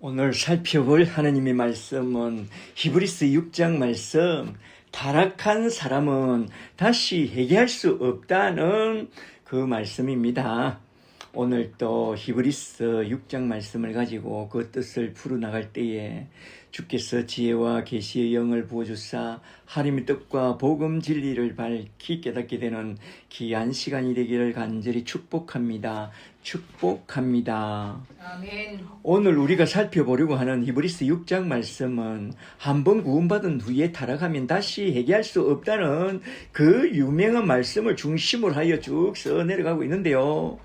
오늘 살펴볼 하나님의 말씀은 히브리서 6장 말씀, 타락한 사람은 다시 회개할 수 없다는 그 말씀입니다. 오늘 또 히브리서 6장 말씀을 가지고 그 뜻을 풀어나갈 때에 주께서 지혜와 계시의 영을 부어주사 하나님의 뜻과 복음 진리를 밝히 깨닫게 되는 귀한 시간이 되기를 간절히 축복합니다. 축복합니다. 아멘. 오늘 우리가 살펴보려고 하는 히브리서 6장 말씀은 한번 구원받은 후에 타락하면 다시 회개할 수 없다는 그 유명한 말씀을 중심으로 하여 쭉 써 내려가고 있는데요.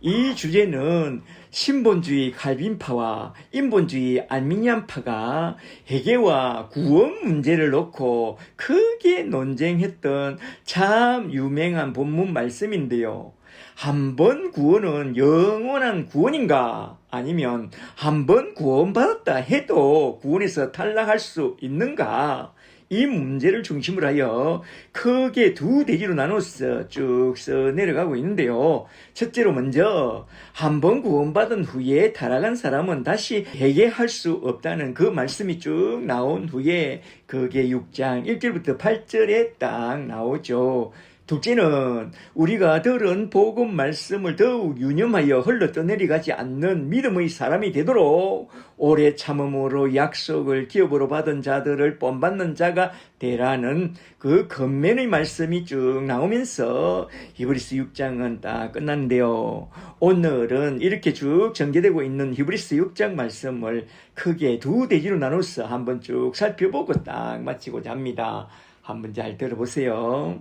이 주제는 신본주의 칼빈파와 인본주의 알미니안파가 회개와 구원 문제를 놓고 크게 논쟁했던 참 유명한 본문 말씀인데요. 한 번 구원은 영원한 구원인가? 아니면 한 번 구원받았다 해도 구원에서 탈락할 수 있는가? 이 문제를 중심으로 하여 크게 두 대지로 나눠서 쭉 써 내려가고 있는데요. 첫째로 먼저 한 번 구원받은 후에 타락한 사람은 다시 회개할 수 없다는 그 말씀이 쭉 나온 후에 그게 6장 1절부터 8절에 딱 나오죠. 둘째는 우리가 들은 복음 말씀을 더욱 유념하여 흘러 떠내려가지 않는 믿음의 사람이 되도록 오래 참음으로 약속을 기업으로 받은 자들을 본받는 자가 되라는 그 권면의 말씀이 쭉 나오면서 히브리서 6장은 딱 끝났는데요. 오늘은 이렇게 쭉 전개되고 있는 히브리서 6장 말씀을 크게 두 대지로 나눠서 한번 쭉 살펴보고 딱 마치고자 합니다. 한번 잘 들어보세요.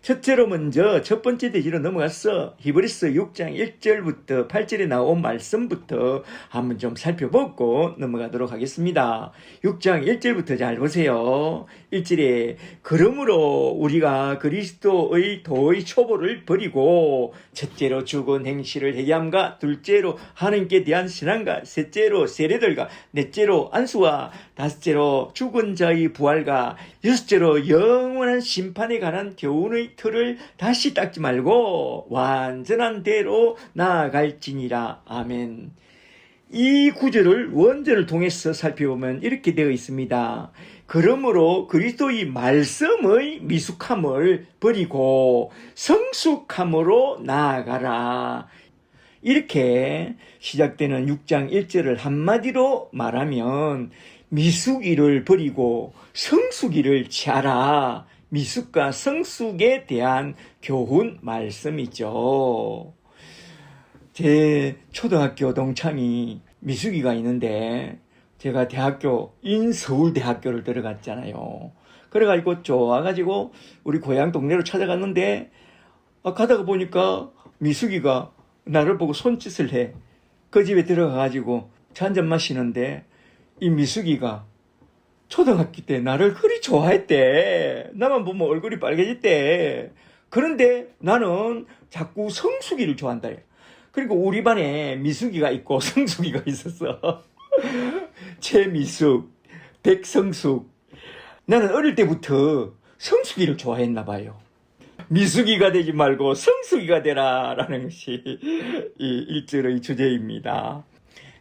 첫째로 먼저 첫 번째 대지로 넘어가서 히브리서 6장 1절부터 8절에 나온 말씀부터 한번 좀 살펴보고 넘어가도록 하겠습니다. 6장 1절부터 잘 보세요. 1절에 그러므로 우리가 그리스도의 도의 초보를 버리고 첫째로 죽은 행실을 회개함과 둘째로 하나님께 대한 신앙과 셋째로 세례들과 넷째로 안수와 다섯째로 죽은 자의 부활과 여섯째로 영원한 심판에 관한 교훈의 틀을 다시 닦지 말고 완전한 대로 나아갈지니라. 아멘. 이 구절을 원전을 통해서 살펴보면 이렇게 되어 있습니다. 그러므로 그리스도의 말씀의 미숙함을 버리고 성숙함으로 나아가라. 이렇게 시작되는 6장 1절을 한마디로 말하면 미숙이를 버리고 성숙이를 취하라. 미숙과 성숙에 대한 교훈 말씀이죠. 제 초등학교 동창이 미숙이가 있는데 제가 대학교 인서울대학교를 들어갔잖아요. 그래가지고 좋아가지고 우리 고향 동네로 찾아갔는데 가다가 보니까 미숙이가 나를 보고 손짓을 해. 그 집에 들어가가지고 차 한잔 마시는데 이 미숙이가 초등학교 때 나를 그리 좋아했대. 나만 보면 얼굴이 빨개졌대. 그런데 나는 자꾸 성숙이를 좋아한다. 그리고 우리 반에 미숙이가 있고 성숙이가 있었어. 최미숙, 백성숙. 나는 어릴 때부터 성숙이를 좋아했나 봐요. 미숙이가 되지 말고 성숙이가 되라 라는 것이 이 1절의 주제입니다.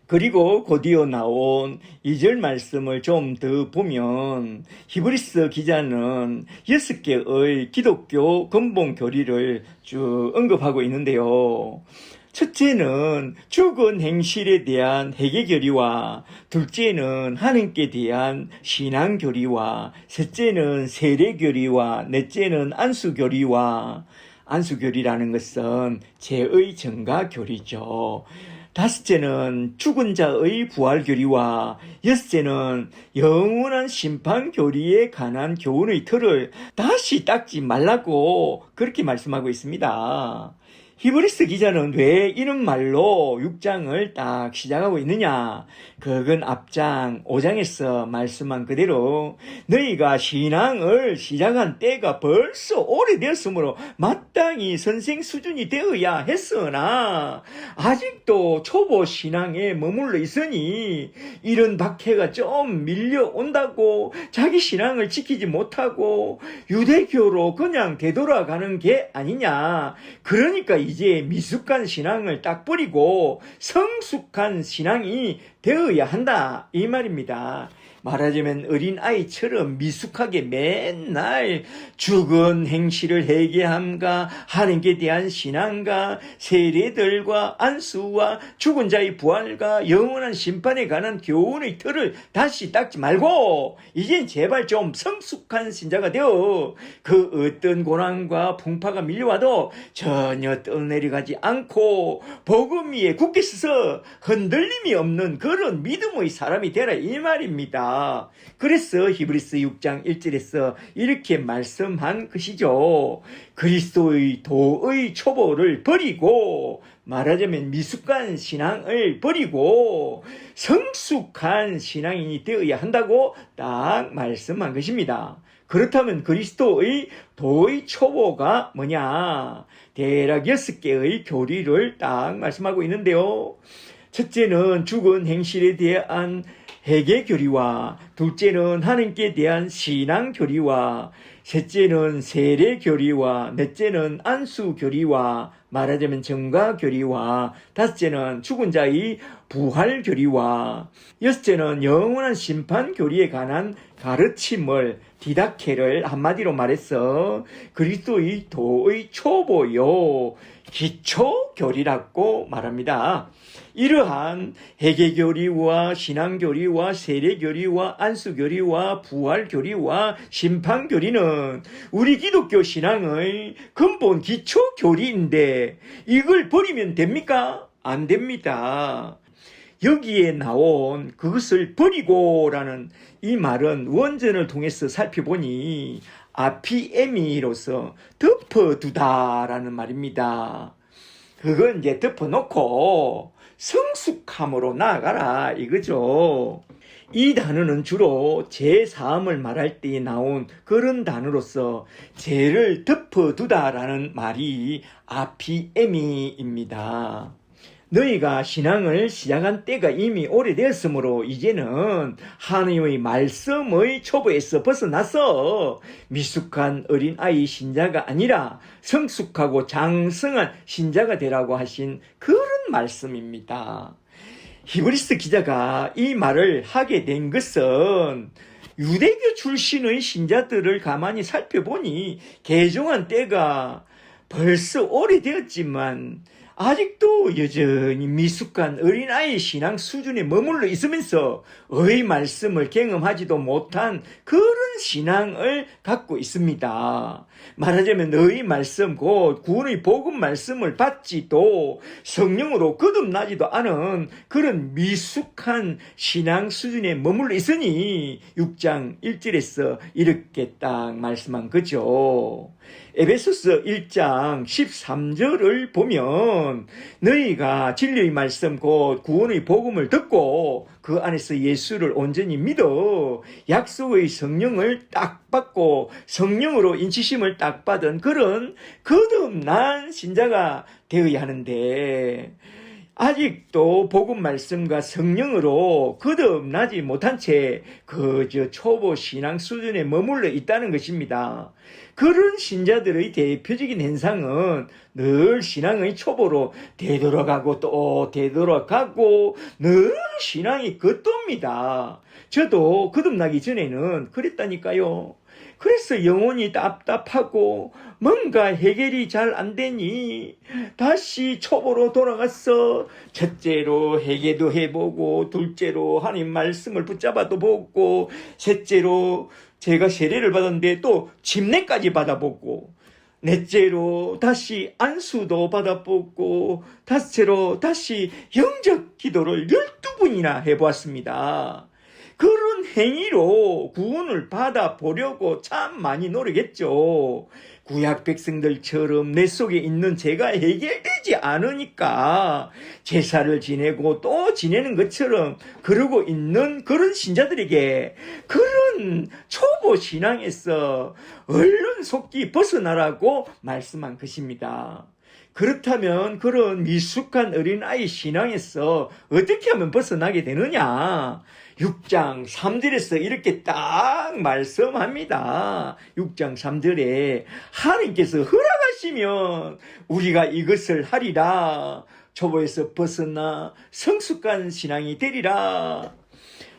그리고 곧이어 나온 2절 말씀을 좀 더 보면 히브리서 기자는 6개의 기독교 근본 교리를 쭉 언급하고 있는데요. 첫째는 죽은 행실에 대한 회개 교리와 둘째는 하나님께 대한 신앙 교리와 셋째는 세례 교리와 넷째는 안수 교리와 안수 교리라는 것은 죄의 증가 교리죠. 다섯째는 죽은 자의 부활 교리와 여섯째는 영원한 심판 교리에 관한 교훈의 틀을 다시 닦지 말라고 그렇게 말씀하고 있습니다. 히브리서 기자는 왜 이런 말로 6장을 딱 시작하고 있느냐? 그건 앞장 5장에서 말씀한 그대로 너희가 신앙을 시작한 때가 벌써 오래되었으므로 마땅히 선생 수준이 되어야 했으나 아직도 초보 신앙에 머물러 있으니 이런 박해가 좀 밀려온다고 자기 신앙을 지키지 못하고 유대교로 그냥 되돌아가는 게 아니냐? 그러니까 이제 미숙한 신앙을 딱 버리고 성숙한 신앙이 되어야 한다 이 말입니다. 말하자면 어린아이처럼 미숙하게 맨날 죽은 행실을 회개함과 하나님께 대한 신앙과 세례들과 안수와 죽은 자의 부활과 영원한 심판에 관한 교훈의 틀을 다시 닦지 말고 이젠 제발 좀 성숙한 신자가 되어 그 어떤 고난과 풍파가 밀려와도 전혀 떠내려가지 않고 복음 위에 굳게 서서 흔들림이 없는 그런 믿음의 사람이 되라 이 말입니다. 그래서 히브리서 6장 1절에서 이렇게 말씀한 것이죠. 그리스도의 도의 초보를 버리고 말하자면 미숙한 신앙을 버리고 성숙한 신앙인이 되어야 한다고 딱 말씀한 것입니다. 그렇다면 그리스도의 도의 초보가 뭐냐? 대략 6개의 교리를 딱 말씀하고 있는데요. 첫째는 죽은 행실에 대한 회개 교리와, 둘째는 하나님께 대한 신앙 교리와, 셋째는 세례 교리와, 넷째는 안수 교리와, 말하자면 정가 교리와, 다섯째는 죽은 자의 부활 교리와, 여섯째는 영원한 심판 교리에 관한 가르침을 디다케를 한마디로 말해서 그리스도의 도의 초보요 기초 교리라고 말합니다. 이러한 회개교리와 신앙교리와 세례교리와 안수교리와 부활교리와 심판교리는 우리 기독교 신앙의 근본 기초교리인데 이걸 버리면 됩니까? 안 됩니다. 여기에 나온 그것을 버리고라는 이 말은 원전을 통해서 살펴보니 아피에미로서 덮어두다라는 말입니다. 그건 이제 덮어놓고 성숙함으로 나아가라 이거죠. 이 단어는 주로 죄사함을 말할 때 나온 그런 단어로서 죄를 덮어두다라는 말이 아피에미입니다. 너희가 신앙을 시작한 때가 이미 오래되었으므로 이제는 하나님의 말씀의 초보에서 벗어나서 미숙한 어린아이 신자가 아니라 성숙하고 장성한 신자가 되라고 하신 그런 말씀입니다. 히브리서 기자가 이 말을 하게 된 것은 유대교 출신의 신자들을 가만히 살펴보니 개종한 때가 벌써 오래되었지만 아직도 여전히 미숙한 어린아이 신앙 수준에 머물러 있으면서 의 말씀을 경험하지도 못한 그런 신앙을 갖고 있습니다. 말하자면 의 말씀 곧 구원의 복음 말씀을 받지도 성령으로 거듭나지도 않은 그런 미숙한 신앙 수준에 머물러 있으니 6장 1절에서 이렇게 딱 말씀한 거죠. 에베소서 1장 13절을 보면 너희가 진리의 말씀 곧 구원의 복음을 듣고 그 안에서 예수를 온전히 믿어 약속의 성령을 딱 받고 성령으로 인치심을 딱 받은 그런 거듭난 신자가 되어야 하는데 아직도 복음 말씀과 성령으로 거듭나지 못한 채 그저 초보 신앙 수준에 머물러 있다는 것입니다. 그런 신자들의 대표적인 현상은 늘 신앙의 초보로 되돌아가고 또 되돌아가고 늘 신앙이 겉돕니다. 저도 거듭나기 전에는 그랬다니까요. 그래서 영혼이 답답하고 뭔가 해결이 잘 안 되니 다시 초보로 돌아가서 첫째로 회개도 해보고 둘째로 하나님 말씀을 붙잡아도 보고 셋째로 제가 세례를 받았는데 또 침례까지 받아보고 넷째로 다시 안수도 받아보고 다섯째로 다시 영적 기도를 12번이나 해보았습니다. 그런 행위로 구원을 받아보려고 참 많이 노력했죠. 구약 백성들처럼 내 속에 있는 죄가 해결되지 않으니까 제사를 지내고 또 지내는 것처럼 그러고 있는 그런 신자들에게 그런 초보 신앙에서 얼른 속기 벗어나라고 말씀한 것입니다. 그렇다면 그런 미숙한 어린아이 신앙에서 어떻게 하면 벗어나게 되느냐? 6장 3절에서 이렇게 딱 말씀합니다. 6장 3절에 하나님께서 허락하신 허락하시면 우리가 이것을 하리라. 초보에서 벗어나 성숙한 신앙이 되리라.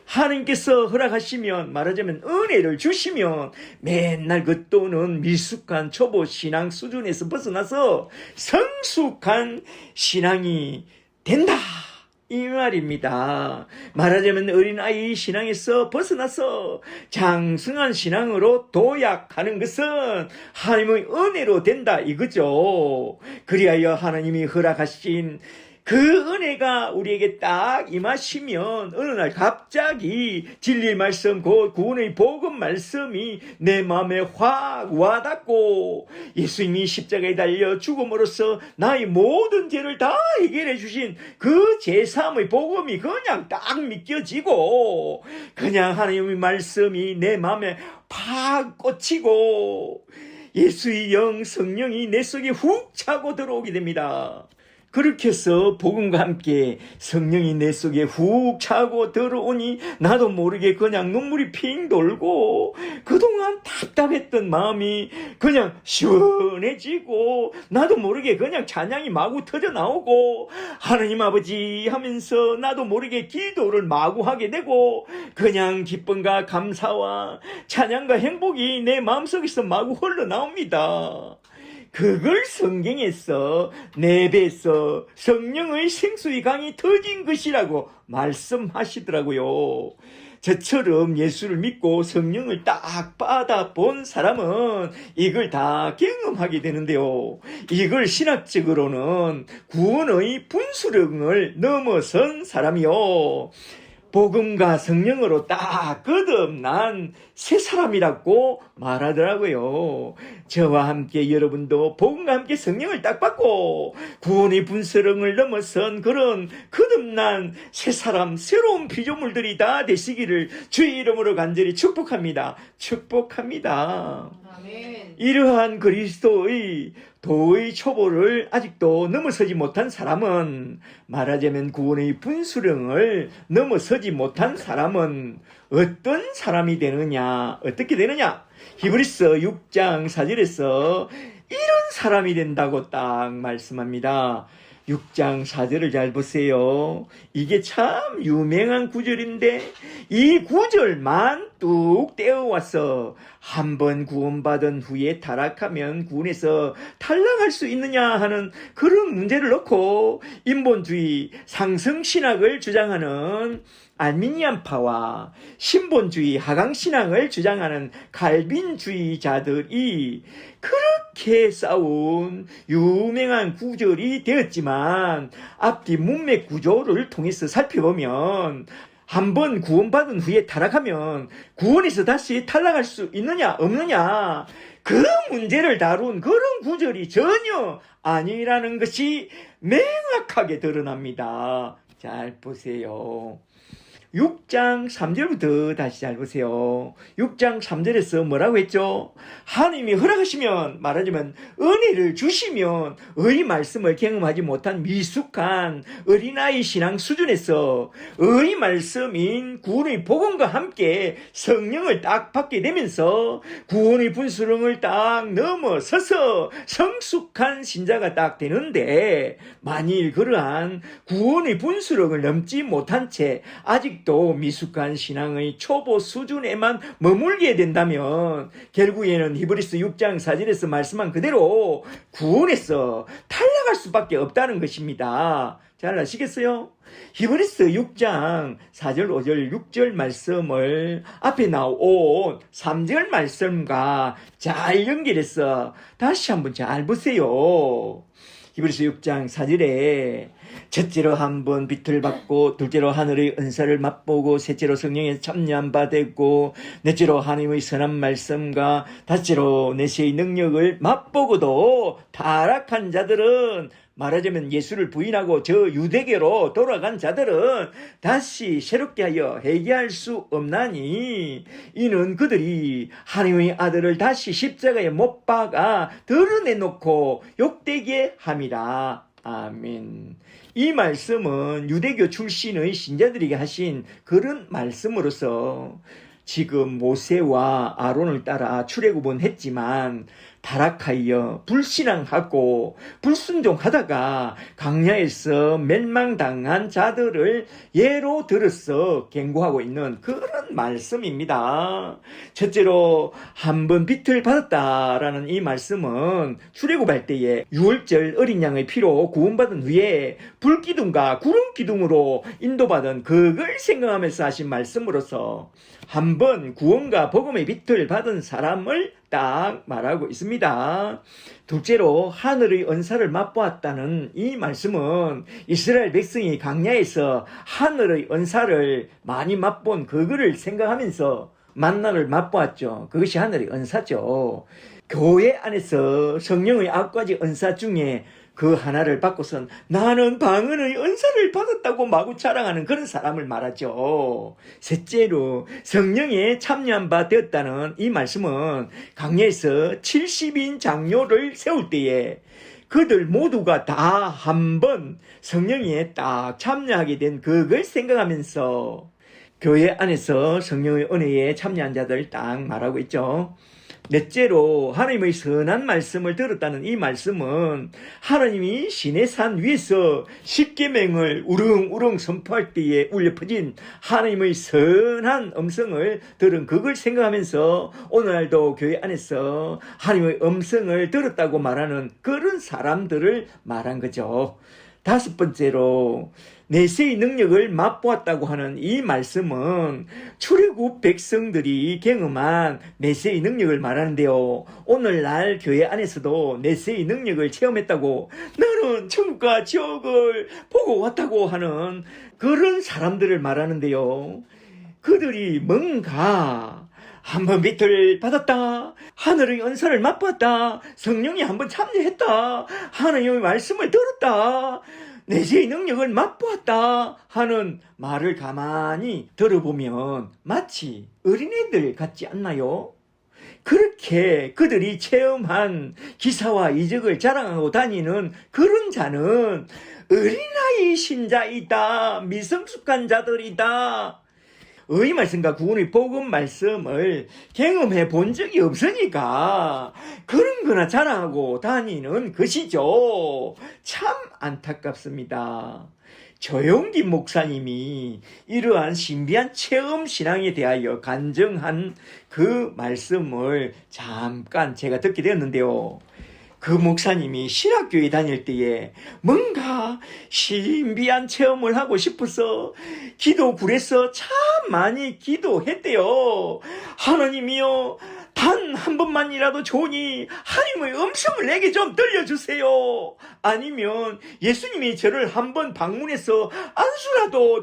하나님께서 허락하시면, 말하자면 은혜를 주시면 맨날 그 또는 미숙한 초보 신앙 수준에서 벗어나서 성숙한 신앙이 된다, 이 말입니다. 말하자면 어린아이 신앙에서 벗어나서 장성한 신앙으로 도약하는 것은 하나님의 은혜로 된다, 이거죠. 그리하여 하나님이 허락하신 그 은혜가 우리에게 딱 임하시면 어느 날 갑자기 진리의 말씀, 곧 구원의 복음 말씀이 내 마음에 확 와닿고 예수님이 십자가에 달려 죽음으로써 나의 모든 죄를 다 해결해 주신 그 제사함의 복음이 그냥 딱 믿겨지고 그냥 하나님의 말씀이 내 마음에 팍 꽂히고 예수의 영, 성령이 내 속에 훅 차고 들어오게 됩니다. 그렇게 해서 복음과 함께 성령이 내 속에 훅 차고 들어오니 나도 모르게 그냥 눈물이 핑 돌고 그동안 답답했던 마음이 그냥 시원해지고 나도 모르게 그냥 찬양이 마구 터져 나오고 하나님 아버지 하면서 나도 모르게 기도를 마구 하게 되고 그냥 기쁨과 감사와 찬양과 행복이 내 마음속에서 마구 흘러나옵니다. 그걸 성경에서 내 배에서 성령의 생수의 강이 터진 것이라고 말씀하시더라고요. 저처럼 예수를 믿고 성령을 딱 받아본 사람은 이걸 다 경험하게 되는데요. 이걸 신학적으로는 구원의 분수령을 넘어선 사람이요. 복음과 성령으로 딱 거듭난 새 사람이라고 말하더라고요. 저와 함께 여러분도 복음과 함께 성령을 딱 받고 구원의 분수령을 넘어선 그런 거듭난 새 사람, 새로운 피조물들이 다 되시기를 주의 이름으로 간절히 축복합니다. 축복합니다. 아멘. 이러한 그리스도의 도의 초보를 아직도 넘어서지 못한 사람은, 말하자면 구원의 분수령을 넘어서지 못한 사람은 어떤 사람이 되느냐, 어떻게 되느냐? 히브리서 6장 4절에서 이런 사람이 된다고 딱 말씀합니다. 6장 4절을 잘 보세요. 이게 참 유명한 구절인데 이 구절만 뚝 떼어와서 한번 구원받은 후에 타락하면 구원에서 탈락할 수 있느냐 하는 그런 문제를 넣고 인본주의 상승신학을 주장하는 알미니안파와 신본주의 하강신앙을 주장하는 칼빈주의자들이 그렇게 싸운 유명한 구절이 되었지만 앞뒤 문맥 구조를 통해서 살펴보면 한번 구원받은 후에 타락하면 구원에서 다시 탈락할 수 있느냐 없느냐 그 문제를 다룬 그런 구절이 전혀 아니라는 것이 명확하게 드러납니다. 잘 보세요. 6장 3절부터 다시 잘 보세요. 6장 3절에서 뭐라고 했죠? 하나님이 허락하시면, 말하자면 은혜를 주시면 의 말씀을 경험하지 못한 미숙한 어린아이 신앙 수준에서 의 말씀인 구원의 복음과 함께 성령을 딱 받게 되면서 구원의 분수령을 딱 넘어서서 성숙한 신자가 딱 되는데, 만일 그러한 구원의 분수령을 넘지 못한 채 아직도 미숙한 신앙의 초보 수준에만 머물게 된다면 결국에는 히브리서 6장 4절에서 말씀한 그대로 구원에서 탈락할 수밖에 없다는 것입니다. 잘 아시겠어요? 히브리서 6장 4절, 5절, 6절 말씀을 앞에 나온 3절 말씀과 잘 연결해서 다시 한번 잘 보세요. 히브리서 6장 4절에 첫째로 한번 빛을 받고, 둘째로 하늘의 은사를 맛보고, 셋째로 성령에 참여한 바 되고, 넷째로 하나님의 선한 말씀과 다섯째로 내세의 능력을 맛보고도 타락한 자들은, 말하자면 예수를 부인하고 저 유대교로 돌아간 자들은 다시 새롭게 하여 회개할 수 없나니 이는 그들이 하나님의 아들을 다시 십자가에 못 박아 드러내놓고 욕되게 함이라. 아멘. 이 말씀은 유대교 출신의 신자들에게 하신 그런 말씀으로서 지금 모세와 아론을 따라 출애굽은 했지만 타락하여 불신앙하고 불순종하다가 광야에서 멸망당한 자들을 예로 들어서 경고하고 있는 그런 말씀입니다. 첫째로 한 번 빛을 받았다라는 이 말씀은 출애굽할 때에 유월절 어린 양의 피로 구원받은 후에 불기둥과 구름기둥으로 인도받은 그걸 생각하면서 하신 말씀으로서 한 번 구원과 복음의 빛을 받은 사람을 딱 말하고 있습니다. 둘째로 하늘의 은사를 맛보았다는 이 말씀은 이스라엘 백성이 광야에서 하늘의 은사를 많이 맛본 그거를 생각하면서 만나를 맛보았죠. 그것이 하늘의 은사죠. 교회 안에서 성령의 9가지 은사 중에 그 하나를 받고선 나는 방언의 은사를 받았다고 마구 자랑하는 그런 사람을 말하죠. 셋째로 성령에 참여한 바 되었다는 이 말씀은 광야에서 70인 장로를 세울 때에 그들 모두가 다 한 번 성령에 딱 참여하게 된 그걸 생각하면서 교회 안에서 성령의 은혜에 참여한 자들 딱 말하고 있죠. 넷째로 하나님의 선한 말씀을 들었다는 이 말씀은 하나님이 시내산 위에서 십계명을 우릉우릉 선포할 때에 울려 퍼진 하나님의 선한 음성을 들은 그걸 생각하면서 오늘날도 교회 안에서 하나님의 음성을 들었다고 말하는 그런 사람들을 말한 거죠. 다섯 번째로 내세의 능력을 맛보았다고 하는 이 말씀은 출애굽 백성들이 경험한 내세의 능력을 말하는데요. 오늘날 교회 안에서도 내세의 능력을 체험했다고 나는 천국과 지옥을 보고 왔다고 하는 그런 사람들을 말하는데요. 그들이 뭔가 한번 빛을 받았다. 하늘의 은사를 맛봤다. 성령이 한번 참여했다. 하나님의 말씀을 들었다. 내세의 능력을 맛보았다 하는 말을 가만히 들어보면 마치 어린애들 같지 않나요? 그렇게 그들이 체험한 기사와 이적을 자랑하고 다니는 그런 자는 어린아이 신자이다. 미성숙한 자들이다. 의 말씀과 구원의 복음 말씀을 경험해 본 적이 없으니까 그런 거나 자랑하고 다니는 것이죠. 참 안타깝습니다. 조용기 목사님이 이러한 신비한 체험 신앙에 대하여 간증한 그 말씀을 잠깐 제가 듣게 되었는데요. 그 목사님이 신학교에 다닐 때에 뭔가 신비한 체험을 하고 싶어서 기도굴에서 참 많이 기도했대요. 하나님이여, 단 한 번만이라도 좋으니 하나님의 음성을 내게 좀 들려주세요. 아니면 예수님이 저를 한번 방문해서 안수라도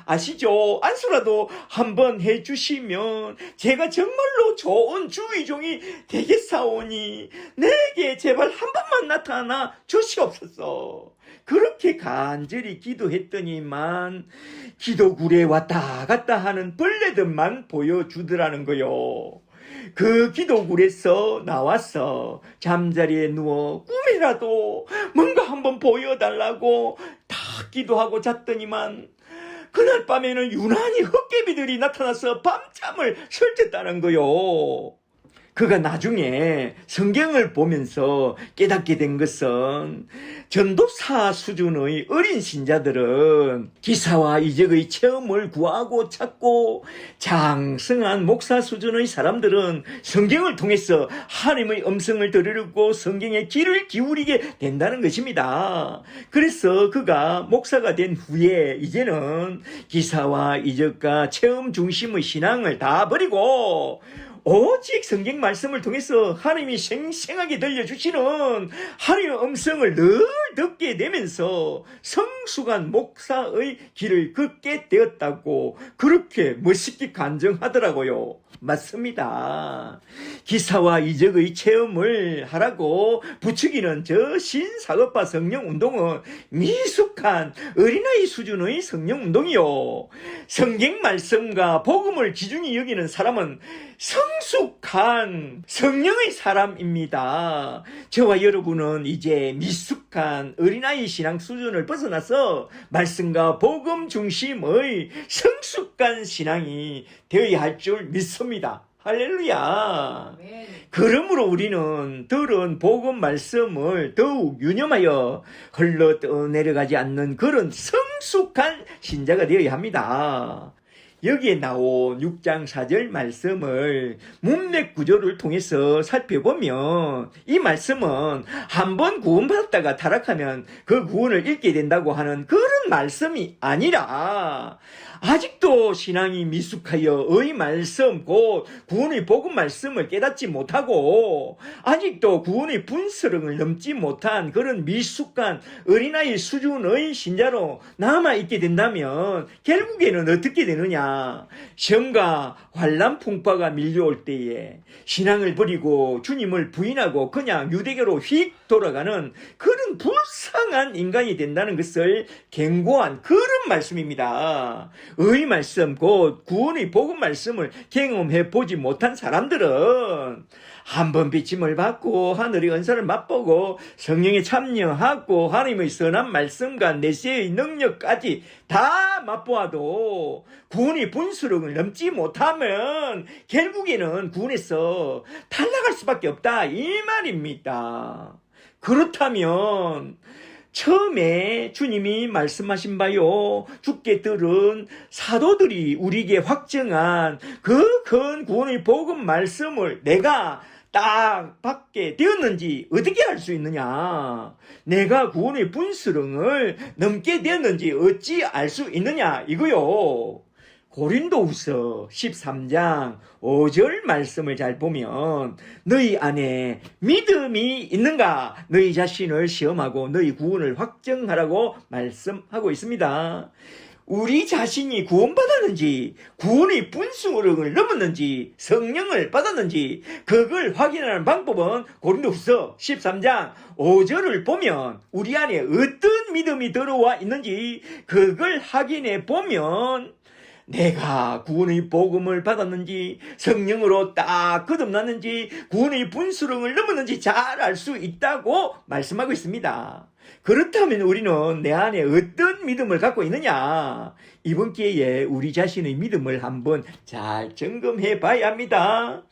아시죠? 안수라도 한번 해주시면 제가 정말로 좋은 주의종이 되겠사오니 내게 제발 한 번만 나타나 주시옵소서. 그렇게 간절히 기도했더니만 기도굴에 왔다 갔다 하는 벌레들만 보여주더라는 거요. 그 기도굴에서 나와서 잠자리에 누워 꿈이라도 뭔가 한번 보여달라고 다 기도하고 잤더니만 그날 밤에는 유난히 헛개비들이 나타나서 밤잠을 설쳤다는 거요. 그가 나중에 성경을 보면서 깨닫게 된 것은 전도사 수준의 어린 신자들은 기사와 이적의 체험을 구하고 찾고 장성한 목사 수준의 사람들은 성경을 통해서 하나님의 음성을 들으려고 성경에 귀를 기울이게 된다는 것입니다. 그래서 그가 목사가 된 후에 이제는 기사와 이적과 체험 중심의 신앙을 다 버리고 오직 성경 말씀을 통해서 하나님이 생생하게 들려주시는 하나님의 음성을 늘 듣게 되면서 성숙한 목사의 길을 걷게 되었다고 그렇게 멋있게 간증하더라고요. 맞습니다. 기사와 이적의 체험을 하라고 부추기는 저 신사업화 성령운동은 미숙한 어린아이 수준의 성령운동이요. 성경 말씀과 복음을 기준히 여기는 사람은 성숙한 성령의 사람입니다. 저와 여러분은 이제 미숙한 어린아이 신앙 수준을 벗어나서 말씀과 복음 중심의 성숙한 신앙이 되어야 할 줄 믿습니다. 할렐루야. 그러므로 우리는 들은 복음 말씀을 더욱 유념하여 흘러 떠내려가지 않는 그런 성숙한 신자가 되어야 합니다. 여기에 나온 6장 4절 말씀을 문맥 구조를 통해서 살펴보면 이 말씀은 한번 구원받았다가 타락하면 그 구원을 잃게 된다고 하는 그런 말씀이 아니라 아직도 신앙이 미숙하여 의 말씀 곧 구원의 복음 말씀을 깨닫지 못하고 아직도 구원의 분수령을 넘지 못한 그런 미숙한 어린아이 수준의 신자로 남아있게 된다면 결국에는 어떻게 되느냐, 시험과 환난 풍파가 밀려올 때에 신앙을 버리고 주님을 부인하고 그냥 유대교로 휙 돌아가는 그런 불쌍한 인간이 된다는 것을 경고한 그런 말씀입니다. 의 말씀 곧 구원의 복음 말씀을 경험해 보지 못한 사람들은 한번 비침을 받고 하늘의 은사를 맛보고 성령에 참여하고 하나님의 선한 말씀과 내세의 능력까지 다 맛보아도 구원의 분수령을 넘지 못하면 결국에는 구원에서 탈락할 수밖에 없다 이 말입니다. 그렇다면 처음에 주님이 말씀하신 바요, 주께 들은 사도들이 우리에게 확정한 그 큰 구원의 복음 말씀을 내가 딱 받게 되었는지 어떻게 알 수 있느냐? 내가 구원의 분수령을 넘게 되었는지 어찌 알 수 있느냐? 이거요. 고린도후서 13장 5절 말씀을 잘 보면 너희 안에 믿음이 있는가? 너희 자신을 시험하고 너희 구원을 확정하라고 말씀하고 있습니다. 우리 자신이 구원받았는지, 구원의 분수령을 넘었는지, 성령을 받았는지 그걸 확인하는 방법은 고린도후서 13장 5절을 보면 우리 안에 어떤 믿음이 들어와 있는지 그걸 확인해 보면 내가 구원의 복음을 받았는지 성령으로 딱 거듭났는지 구원의 분수령을 넘었는지 잘 알 수 있다고 말씀하고 있습니다. 그렇다면 우리는 내 안에 어떤 믿음을 갖고 있느냐? 이번 기회에 우리 자신의 믿음을 한번 잘 점검해 봐야 합니다.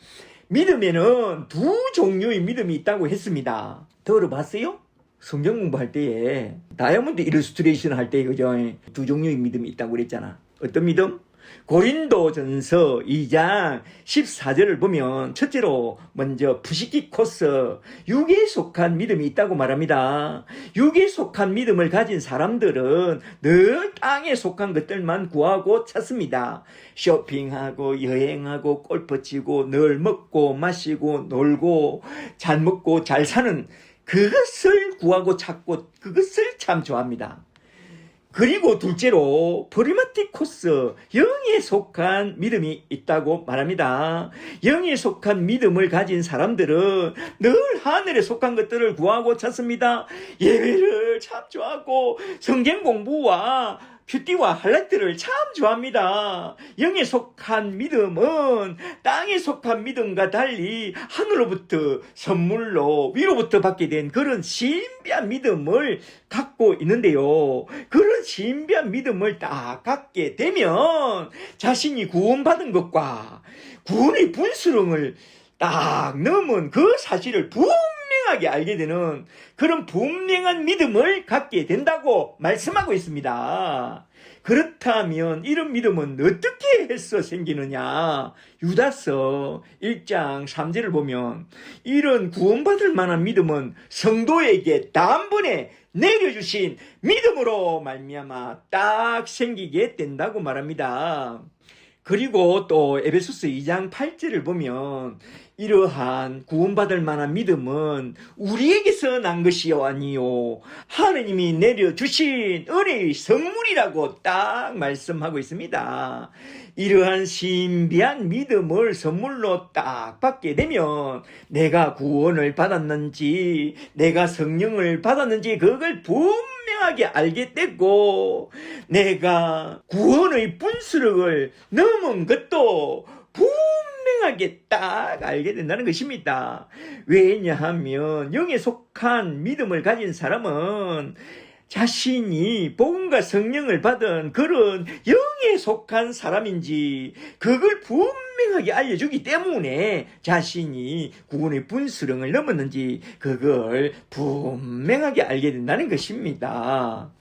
믿음에는 두 종류의 믿음이 있다고 했습니다. 들어봤어요? 성경 공부할 때에 다이아몬드 일러스트레이션 할 때 그죠? 두 종류의 믿음이 있다고 그랬잖아. 어떤 믿음? 고린도전서 2장 14절을 보면 첫째로 먼저 푸시키코스, 육에 속한 믿음이 있다고 말합니다. 육에 속한 믿음을 가진 사람들은 늘 땅에 속한 것들만 구하고 찾습니다. 쇼핑하고 여행하고 골프 치고 늘 먹고 마시고 놀고 잘 먹고 잘 사는 그것을 구하고 찾고 그것을 참 좋아합니다. 그리고 둘째로 프리마티코스, 영에 속한 믿음이 있다고 말합니다. 영에 속한 믿음을 가진 사람들은 늘 하늘에 속한 것들을 구하고 찾습니다. 예배를 참 좋아하고 성경 공부와 큐티와 할라이트를 참 좋아합니다. 영에 속한 믿음은 땅에 속한 믿음과 달리 하늘로부터 선물로 위로부터 받게 된 그런 신비한 믿음을 갖고 있는데요. 그런 신비한 믿음을 딱 갖게 되면 자신이 구원받은 것과 구원의 분수령을 딱 넘은 그 사실을 분명하게 알게 되는 그런 분명한 믿음을 갖게 된다고 말씀하고 있습니다. 그렇다면 이런 믿음은 어떻게 해서 생기느냐? 유다서 1장 3절을 보면 이런 구원받을 만한 믿음은 성도에게 단번에 내려주신 믿음으로 말미암아 딱 생기게 된다고 말합니다. 그리고 또 에베소서 2장 8절을 보면 이러한 구원받을 만한 믿음은 우리에게서 난 것이요 아니요 하느님이 내려주신 은혜의 선물이라고 딱 말씀하고 있습니다. 이러한 신비한 믿음을 선물로 딱 받게 되면 내가 구원을 받았는지 내가 성령을 받았는지 그걸 분명하게 알게 되고 내가 구원의 분수령을 넘은 것도 분명하게 분명하게 딱 알게 된다는 것입니다. 왜냐하면 영에 속한 믿음을 가진 사람은 자신이 복음과 성령을 받은 그런 영에 속한 사람인지 그걸 분명하게 알려주기 때문에 자신이 구원의 분수령을 넘었는지 그걸 분명하게 알게 된다는 것입니다.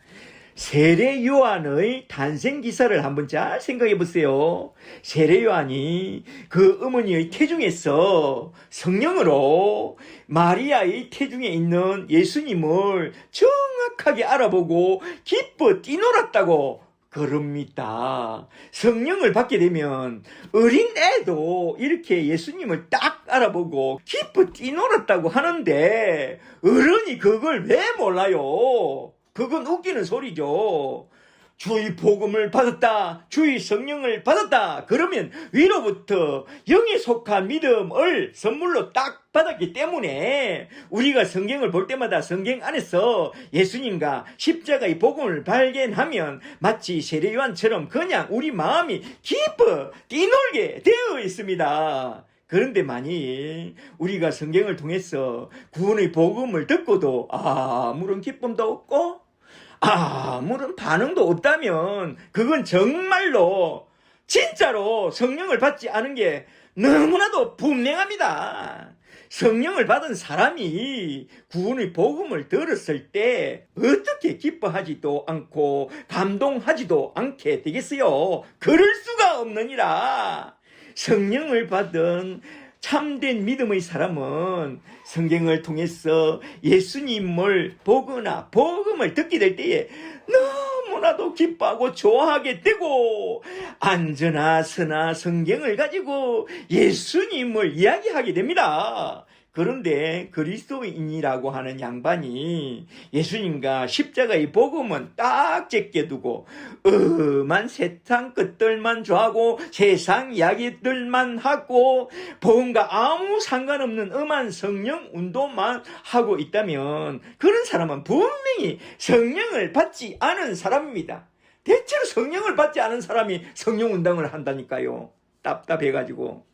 세례 요한의 탄생 기사를 한번 잘 생각해 보세요. 세례 요한이 그 어머니의 태중에서 성령으로 마리아의 태중에 있는 예수님을 정확하게 알아보고 기뻐 뛰놀았다고 그럽니다. 성령을 받게 되면 어린 애도 이렇게 예수님을 딱 알아보고 기뻐 뛰놀았다고 하는데 어른이 그걸 왜 몰라요? 그건 웃기는 소리죠. 주의 복음을 받았다, 주의 성령을 받았다 그러면 위로부터 영에 속한 믿음을 선물로 딱 받았기 때문에 우리가 성경을 볼 때마다 성경 안에서 예수님과 십자가의 복음을 발견하면 마치 세례 요한처럼 그냥 우리 마음이 기뻐 뛰놀게 되어 있습니다. 그런데 만일 우리가 성경을 통해서 구원의 복음을 듣고도 아무런 기쁨도 없고 아무런 반응도 없다면 그건 정말로 진짜로 성령을 받지 않은 게 너무나도 분명합니다. 성령을 받은 사람이 구원의 복음을 들었을 때 어떻게 기뻐하지도 않고 감동하지도 않게 되겠어요? 그럴 수가 없느니라. 성령을 받은 참된 믿음의 사람은 성경을 통해서 예수님을 보거나 복음을 듣게 될 때에 너무나도 기뻐하고 좋아하게 되고 안전하 서나 성경을 가지고 예수님을 이야기하게 됩니다. 그런데 그리스도인이라고 하는 양반이 예수님과 십자가의 복음은 딱 제껴두고 엄한 세상 것들만 좋아하고 세상 이야기들만 하고 복음과 아무 상관없는 엄한 성령 운동만 하고 있다면 그런 사람은 분명히 성령을 받지 않은 사람입니다. 대체로 성령을 받지 않은 사람이 성령 운동을 한다니까요. 답답해가지고.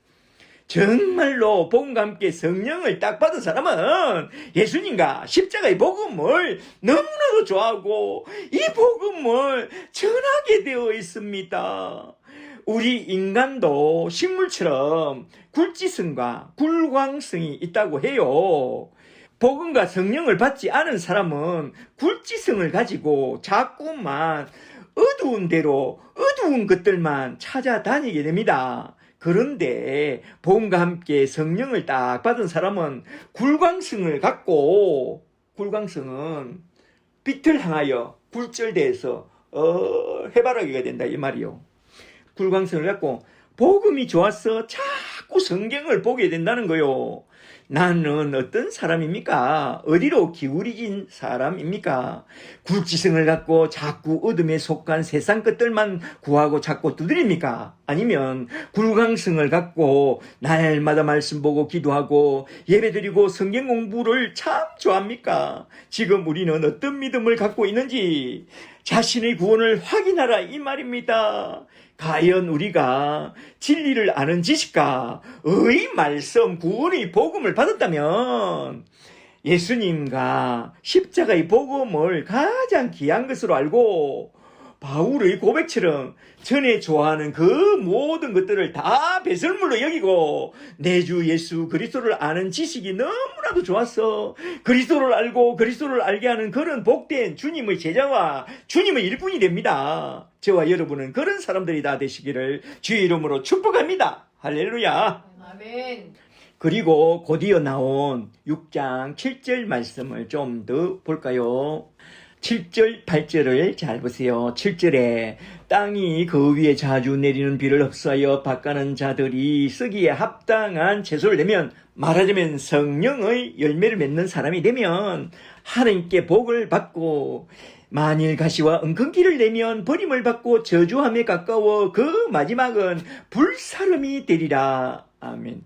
정말로 복음과 함께 성령을 딱 받은 사람은 예수님과 십자가의 복음을 너무나도 좋아하고 이 복음을 전하게 되어 있습니다. 우리 인간도 식물처럼 굴지성과 굴광성이 있다고 해요. 복음과 성령을 받지 않은 사람은 굴지성을 가지고 자꾸만 어두운 데로 어두운 것들만 찾아다니게 됩니다. 그런데 복음과 함께 성령을 딱 받은 사람은 굴광성을 갖고 굴광성은 빛을 향하여 굴절돼서 해바라기가 된다 이 말이요. 굴광성을 갖고 복음이 좋아서 자꾸 성경을 보게 된다는 거요. 나는 어떤 사람입니까? 어디로 기울이진 사람입니까? 굴지성을 갖고 자꾸 어둠에 속한 세상 것들만 구하고 자꾸 두드립니까? 아니면 굴광성을 갖고 날마다 말씀 보고 기도하고 예배드리고 성경 공부를 참 좋아합니까? 지금 우리는 어떤 믿음을 갖고 있는지 자신의 구원을 확인하라 이 말입니다. 과연 우리가 진리를 아는 지식과 의 말씀 구원의 복음을 받았다면 예수님과 십자가의 복음을 가장 귀한 것으로 알고 바울의 고백처럼 전에 좋아하는 그 모든 것들을 다 배설물로 여기고 내 주 예수 그리스도를 아는 지식이 너무나도 좋았어. 그리스도를 알고 그리스도를 알게 하는 그런 복된 주님의 제자와 주님의 일꾼이 됩니다. 저와 여러분은 그런 사람들이 다 되시기를 주의 이름으로 축복합니다. 할렐루야. 아멘. 그리고 곧이어 나온 6장 7절 말씀을 좀 더 볼까요? 7절 8절을 잘 보세요. 7절에 땅이 그 위에 자주 내리는 비를 흡수하여 밭가는 자들이 쓰기에 합당한 채소를 내면 말하자면 성령의 열매를 맺는 사람이 되면 하나님께 복을 받고 만일 가시와 엉겅퀴를 내면 버림을 받고 저주함에 가까워 그 마지막은 불사름이 되리라. 아멘.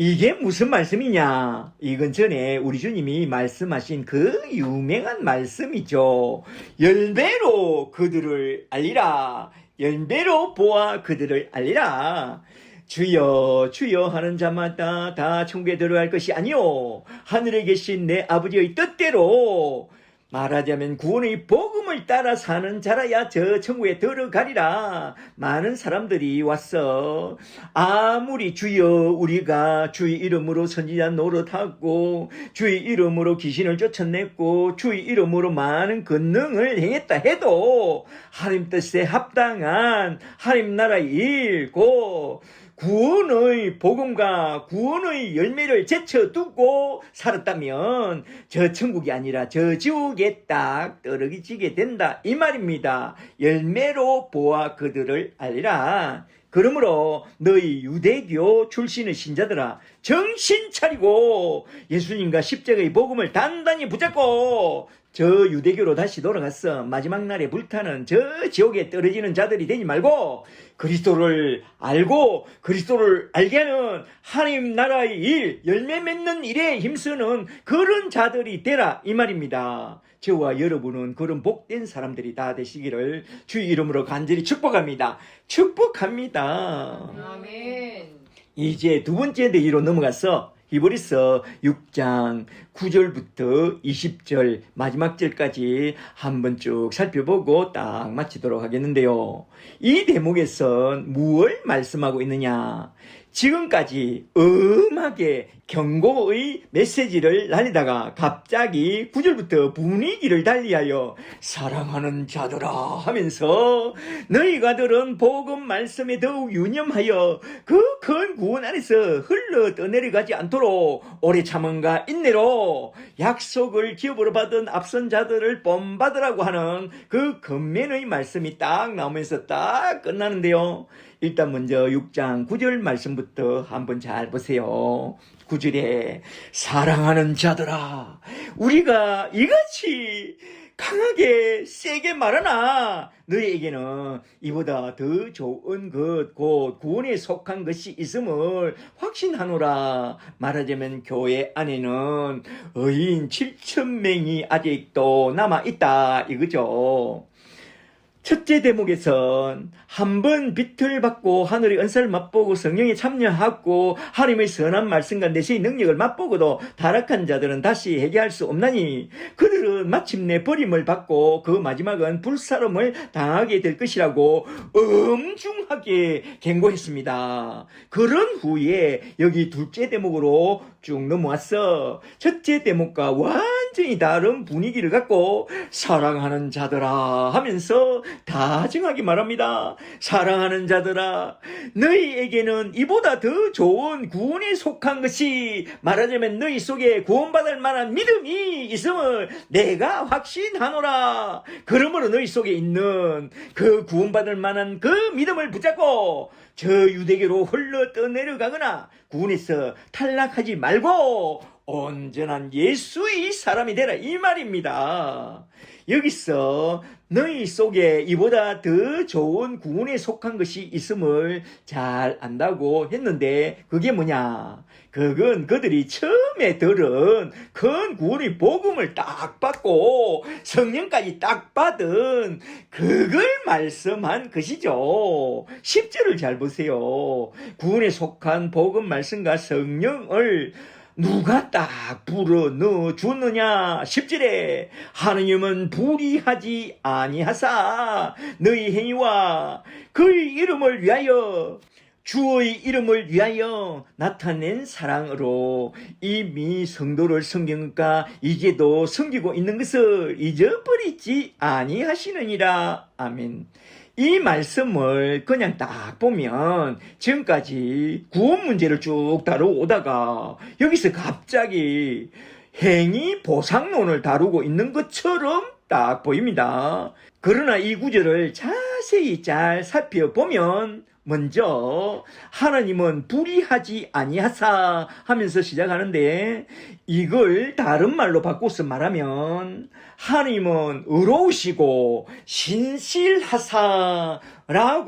이게 무슨 말씀이냐? 이건 전에 우리 주님이 말씀하신 그 유명한 말씀이죠. 열매로 그들을 알리라. 열매로 보아 그들을 알리라. 주여 주여 하는 자마다 다 천국에 들어갈 것이 아니요 하늘에 계신 내 아버지의 뜻대로 말하자면 구원의 복음을 따라 사는 자라야 저 천국에 들어가리라. 많은 사람들이 왔어. 아무리 주여 우리가 주의 이름으로 선지자 노릇하고 주의 이름으로 귀신을 쫓아냈고 주의 이름으로 많은 권능을 행했다 해도 하나님 뜻에 합당한 하나님 나라의 일, 고 구원의 복음과 구원의 열매를 제쳐두고 살았다면 저 천국이 아니라 저 지옥에 딱 떨어지게 된다 이 말입니다. 열매로 보아 그들을 알리라. 그러므로 너희 유대교 출신의 신자들아 정신 차리고 예수님과 십자가의 복음을 단단히 붙잡고 저 유대교로 다시 돌아갔어. 마지막 날에 불타는 저 지옥에 떨어지는 자들이 되지 말고 그리스도를 알고 그리스도를 알게 하는 하나님 나라의 일, 열매 맺는 일에 힘쓰는 그런 자들이 되라 이 말입니다. 저와 여러분은 그런 복된 사람들이 다 되시기를 주의 이름으로 간절히 축복합니다. 축복합니다. 아멘. 이제 두 번째 내기로 넘어가서 히브리서 6장 9절부터 20절 마지막 절까지 한번 쭉 살펴보고 딱 마치도록 하겠는데요. 이 대목에선 무엇을 말씀하고 있느냐? 지금까지 엄하게 경고의 메시지를 날리다가 갑자기 9절부터 분위기를 달리하여 사랑하는 자들아 하면서 너희가 들은 복음 말씀에 더욱 유념하여 그 큰 구원 안에서 흘러 떠내려가지 않도록 오래 참음과 인내로 약속을 기업으로 받은 앞선 자들을 본받으라고 하는 그 권면의 말씀이 딱 나오면서 딱 끝나는데요. 일단 먼저 6장 9절 말씀부터 한번 잘 보세요. 9절에 사랑하는 자들아 우리가 이같이 강하게 세게 말하나 너희에게는 이보다 더 좋은 것 곧 구원에 속한 것이 있음을 확신하노라. 말하자면 교회 안에는 의인 7,000명이 아직도 남아있다 이거죠. 첫째 대목에선 한번 빛을 받고 하늘의 은사를 맛보고 성령에 참여하고 하나님의 선한 말씀과 내세의 능력을 맛보고도 타락한 자들은 다시 회개할 수 없나니 그들은 마침내 버림을 받고 그 마지막은 불사름을 당하게 될 것이라고 엄중하게 경고했습니다. 그런 후에 여기 둘째 대목으로 쭉 넘어왔어. 첫째 대목과 완전히 다른 분위기를 갖고 사랑하는 자들아 하면서 다정하게 말합니다. 사랑하는 자들아 너희에게는 이보다 더 좋은 구원에 속한 것이 말하자면 너희 속에 구원받을 만한 믿음이 있음을 내가 확신하노라. 그러므로 너희 속에 있는 그 구원받을 만한 그 믿음을 붙잡고 저 유대교로 흘러 떠내려가거나 구원에서 탈락하지 말고 온전한 예수의 사람이 되라 이 말입니다. 여기서 너희 속에 이보다 더 좋은 구원에 속한 것이 있음을 잘 안다고 했는데 그게 뭐냐? 그건 그들이 처음에 들은 큰 구원의 복음을 딱 받고 성령까지 딱 받은 그걸 말씀한 것이죠. 10절을 잘 보세요. 구원에 속한 복음 말씀과 성령을 누가 딱 불어 넣어 줬느냐? 10절에 하느님은 불의하지 아니하사 너희 행위와 그의 이름을 위하여 주의 이름을 위하여 나타낸 사랑으로 이미 성도를 섬기니까 이제도 섬기고 있는 것을 잊어버리지 아니하시느니라. 아멘. 이 말씀을 그냥 딱 보면 지금까지 구원 문제를 쭉 다루다가 여기서 갑자기 행위 보상론을 다루고 있는 것처럼 딱 보입니다. 그러나 이 구절을 자세히 잘 살펴보면 먼저 하나님은 불의하지 아니하사 하면서 시작하는데 이걸 다른 말로 바꿔서 말하면 하나님은 의로우시고 신실하사라고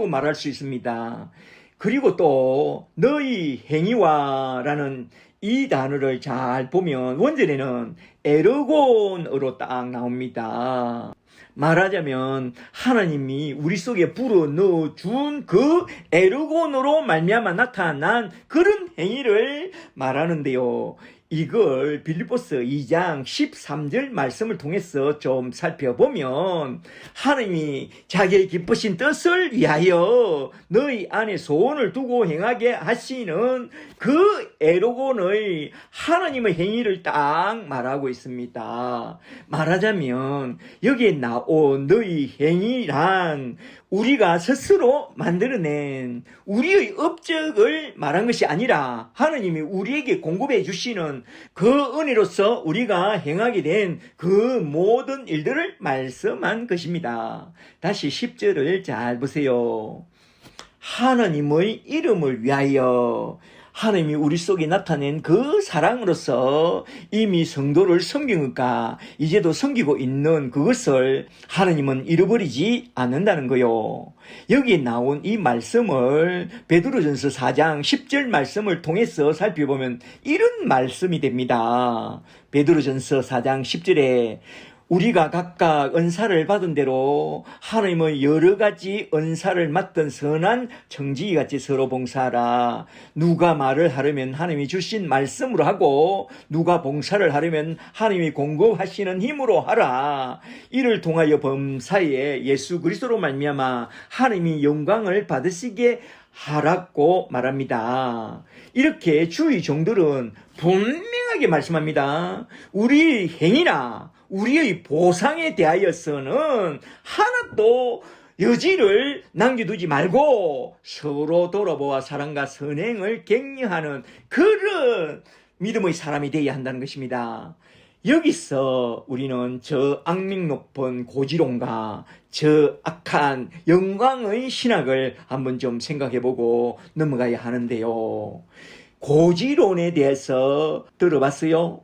말할 수 있습니다. 그리고 또 너희 행위와 라는 이 단어를 잘 보면 원전에는 에르곤으로 딱 나옵니다. 말하자면 하나님이 우리 속에 불어넣어 준 그 에르곤으로 말미암아 나타난 그런 행위를 말하는데요. 이걸 빌립보서 2장 13절 말씀을 통해서 좀 살펴보면 하나님이 자기의 기쁘신 뜻을 위하여 너희 안에 소원을 두고 행하게 하시는 그 에로곤의 하나님의 행위를 딱 말하고 있습니다. 말하자면 여기에 나온 너희 행위란 우리가 스스로 만들어낸 우리의 업적을 말한 것이 아니라 하나님이 우리에게 공급해 주시는 그 은혜로서 우리가 행하게 된 그 모든 일들을 말씀한 것입니다. 다시 10절을 잘 보세요. 하나님의 이름을 위하여 하나님이 우리 속에 나타낸 그 사랑으로서 이미 성도를 섬기니까 이제도 섬기고 있는 그것을 하나님은 잃어버리지 않는다는 거요. 여기에 나온 이 말씀을 베드로전서 4장 10절 말씀을 통해서 살펴보면 이런 말씀이 됩니다. 베드로전서 4장 10절에 우리가 각각 은사를 받은 대로 하나님의 여러 가지 은사를 맡은 선한 청지기 같이 서로 봉사하라. 누가 말을 하려면 하나님이 주신 말씀으로 하고 누가 봉사를 하려면 하나님이 공급하시는 힘으로 하라. 이를 통하여 범사에 예수 그리스도로 말미암아 하나님이 영광을 받으시게 하라고 말합니다. 이렇게 주의 종들은 분명하게 말씀합니다. 우리 행위나 우리의 보상에 대하여서는 하나도 여지를 남겨두지 말고 서로 돌아보아 사랑과 선행을 격려하는 그런 믿음의 사람이 되어야 한다는 것입니다. 여기서 우리는 저 악명 높은 고지론과 저 악한 영광의 신학을 한번 좀 생각해보고 넘어가야 하는데요. 고지론에 대해서 들어봤어요?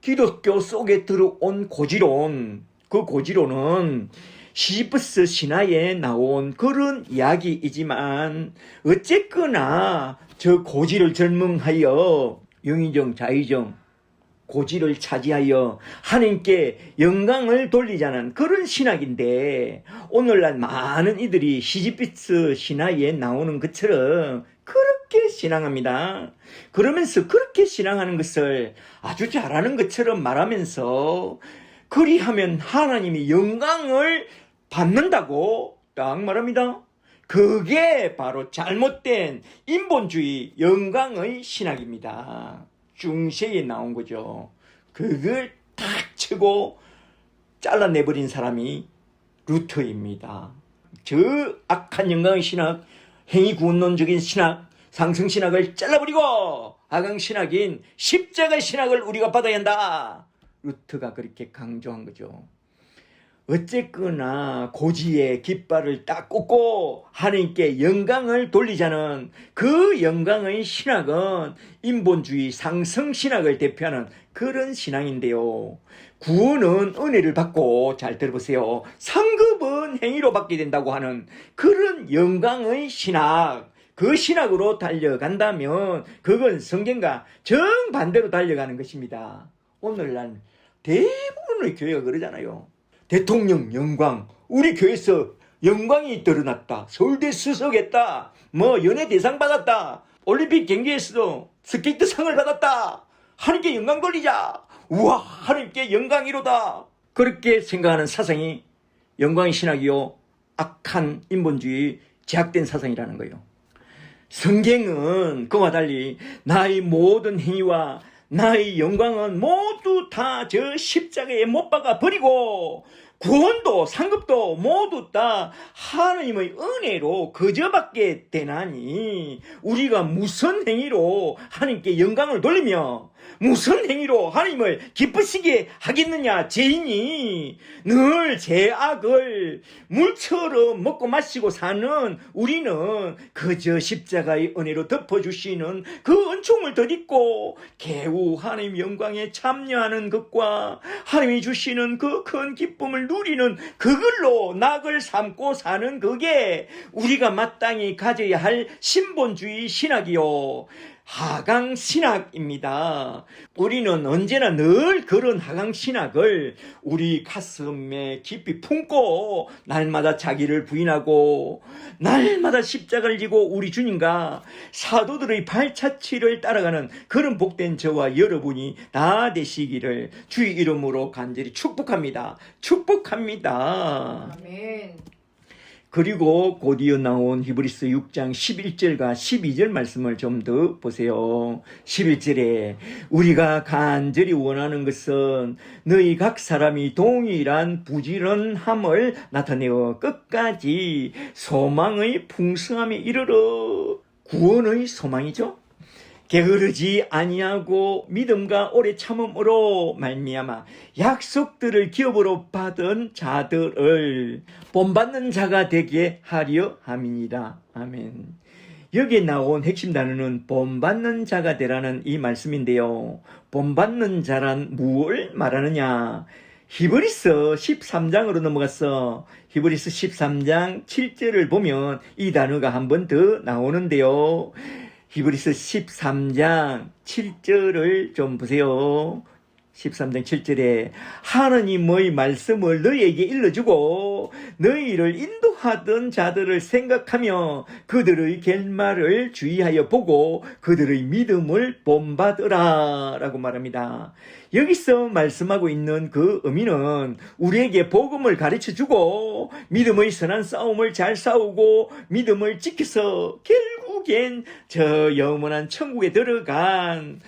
기독교 속에 들어온 고지론, 그 고지론은 시지프스 신화에 나온 그런 이야기이지만 어쨌거나 저 고지를 전문하여 영의정, 자의정, 고지를 차지하여 하나님께 영광을 돌리자는 그런 신학인데 오늘날 많은 이들이 시지피스 신화에 나오는 것처럼 그렇게 신앙합니다. 그러면서 그렇게 신앙하는 것을 아주 잘하는 것처럼 말하면서 그리하면 하나님이 영광을 받는다고 딱 말합니다. 그게 바로 잘못된 인본주의 영광의 신학입니다. 중세에 나온 거죠. 그걸 탁 치고 잘라내버린 사람이 루터입니다. 저 악한 영광의 신학, 행위구원론적인 신학, 상승신학을 잘라버리고 하강신학인 십자가 신학을 우리가 받아야 한다. 루터가 그렇게 강조한 거죠. 어쨌거나 고지의 깃발을 딱 꽂고 하나님께 영광을 돌리자는 그 영광의 신학은 인본주의 상승신학을 대표하는 그런 신앙인데요. 구원은 은혜를 받고, 잘 들어보세요, 상급은 행위로 받게 된다고 하는 그런 영광의 신학, 그 신학으로 달려간다면 그건 성경과 정반대로 달려가는 것입니다. 오늘날 대부분의 교회가 그러잖아요. 대통령 영광, 우리 교회에서 영광이 드러났다, 서울대 수석했다, 연예 대상 받았다, 올림픽 경기에서도 스케이트 상을 받았다, 하나님께 영광 돌리자, 우와 하나님께 영광이로다, 그렇게 생각하는 사상이 영광의 신학이요 악한 인본주의 제약된 사상이라는 거예요. 성경은 그와 달리 나의 모든 행위와 나의 영광은 모두 다 저 십자가에 못 박아 버리고 구원도 상급도 모두 다 하나님의 은혜로 그저 받게 되나니 우리가 무슨 행위로 하나님께 영광을 돌리며 무슨 행위로 하나님을 기쁘시게 하겠느냐. 죄인이 늘 죄악을 물처럼 먹고 마시고 사는 우리는 그저 십자가의 은혜로 덮어주시는 그 은총을 덧입고 개우 하나님 영광에 참여하는 것과 하나님이 주시는 그 큰 기쁨을 누리는 그걸로 낙을 삼고 사는 그게 우리가 마땅히 가져야 할 신본주의 신학이요 하강신학입니다. 우리는 언제나 늘 그런 하강신학을 우리 가슴에 깊이 품고 날마다 자기를 부인하고 날마다 십자가를 지고 우리 주님과 사도들의 발자취를 따라가는 그런 복된 저와 여러분이 다 되시기를 주의 이름으로 간절히 축복합니다. 축복합니다. 아멘. 그리고 곧 이어 나온 히브리서 6장 11절과 12절 말씀을 좀 더 보세요. 11절에 우리가 간절히 원하는 것은 너희 각 사람이 동일한 부지런함을 나타내어 끝까지 소망의 풍성함에 이르러 구원의 소망이죠. 게으르지 아니하고 믿음과 오래 참음으로 말미암아 약속들을 기업으로 받은 자들을 본받는 자가 되게 하려 함이니라. 아멘. 여기에 나온 핵심 단어는 본받는 자가 되라는 이 말씀인데요. 본받는 자란 무엇을 말하느냐? 히브리서 13장으로 넘어가서 히브리서 13장 7절을 보면 이 단어가 한 번 더 나오는데요. 히브리서 13장 7절을 좀 보세요. 13장 7절에 하느님의 말씀을 너희에게 일러주고 너희를 인도하던 자들을 생각하며 그들의 결말을 주의하여 보고 그들의 믿음을 본받으라 라고 말합니다. 여기서 말씀하고 있는 그 의미는 우리에게 복음을 가르쳐주고 믿음의 선한 싸움을 잘 싸우고 믿음을 지켜서 결국엔 저 영원한 천국에 들어간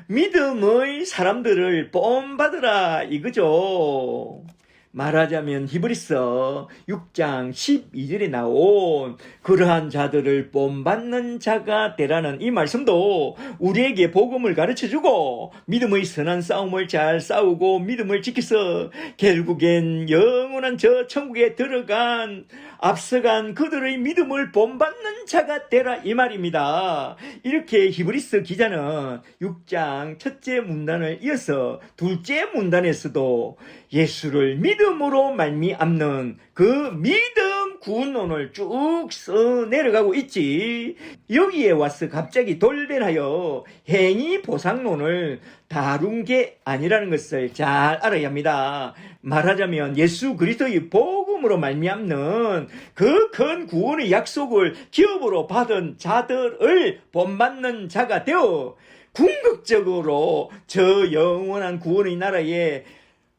믿음의 사람들을 본받으라 이거죠. 말하자면 히브리서 6장 12절에 나온 그러한 자들을 본받는 자가 되라는 이 말씀도 우리에게 복음을 가르쳐주고 믿음의 선한 싸움을 잘 싸우고 믿음을 지켜서 결국엔 영원한 저 천국에 들어간 앞서간 그들의 믿음을 본받는 자가 되라 이 말입니다. 이렇게 히브리서 기자는 6장 첫째 문단을 이어서 둘째 문단에서도 예수를 믿음으로 말미암는 그 믿음 구원론을 쭉 써 내려가고 있지. 여기에 와서 갑자기 돌변하여 행위 보상론을 다룬 게 아니라는 것을 잘 알아야 합니다. 말하자면 예수 그리스도의 복음으로 말미암는 그 큰 구원의 약속을 기업으로 받은 자들을 본받는 자가 되어 궁극적으로 저 영원한 구원의 나라에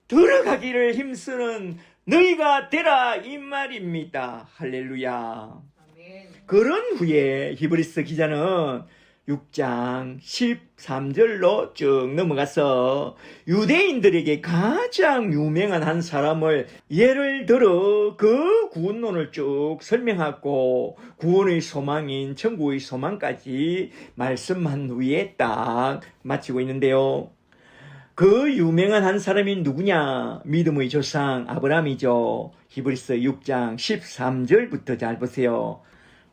들어가기를 힘쓰는 너희가 되라 이 말입니다. 할렐루야. 아멘. 그런 후에 히브리서 기자는 6장 13절로 쭉 넘어가서 유대인들에게 가장 유명한 한 사람을 예를 들어 그 구원론을 쭉 설명하고 구원의 소망인 천국의 소망까지 말씀한 후에 딱 마치고 있는데요. 그 유명한 한 사람이 누구냐? 믿음의 조상 아브라함이죠. 히브리서 6장 13절부터 잘 보세요.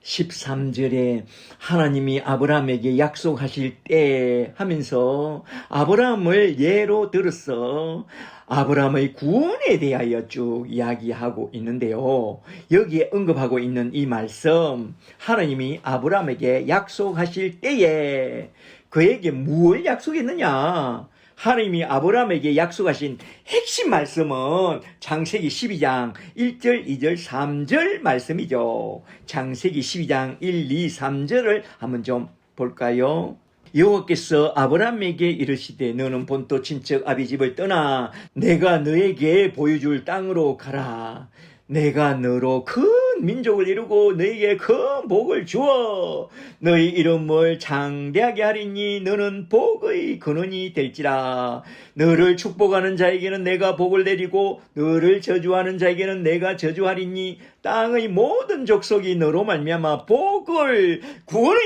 13절에 하나님이 아브라함에게 약속하실 때 하면서 아브라함을 예로 들어서 아브라함의 구원에 대하여 쭉 이야기하고 있는데요. 여기에 언급하고 있는 이 말씀, 하나님이 아브라함에게 약속하실 때에 그에게 무엇을 약속했느냐? 하나님이 아브라함에게 약속하신 핵심 말씀은 창세기 12장 1절, 2절, 3절 말씀이죠. 창세기 12장 1, 2, 3절을 한번 좀 볼까요? 여호와께서 아브라함에게 이르시되 너는 본토 친척 아비 집을 떠나 내가 너에게 보여줄 땅으로 가라. 내가 너로 큰 민족을 이루고 너에게 큰 복을 주어 너희 이름을 장대하게 하리니 너는 복의 근원이 될지라. 너를 축복하는 자에게는 내가 복을 내리고 너를 저주하는 자에게는 내가 저주하리니 땅의 모든 족속이 너로 말미암아 구원의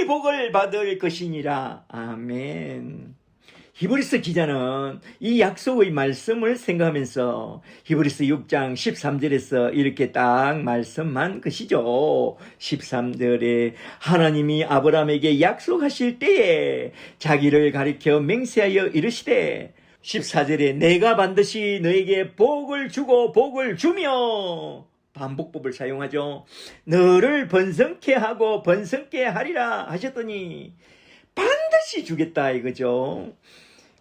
복을 받을 것이니라. 아멘. 히브리서 기자는 이 약속의 말씀을 생각하면서 히브리서 6장 13절에서 이렇게 딱 말씀한 것이죠. 13절에 하나님이 아브라함에게 약속하실 때에 자기를 가리켜 맹세하여 이르시되 14절에 내가 반드시 너에게 복을 주고 복을 주며 반복법을 사용하죠. 너를 번성케 하고 번성케 하리라 하셨더니 반드시 다시 주겠다 이거죠.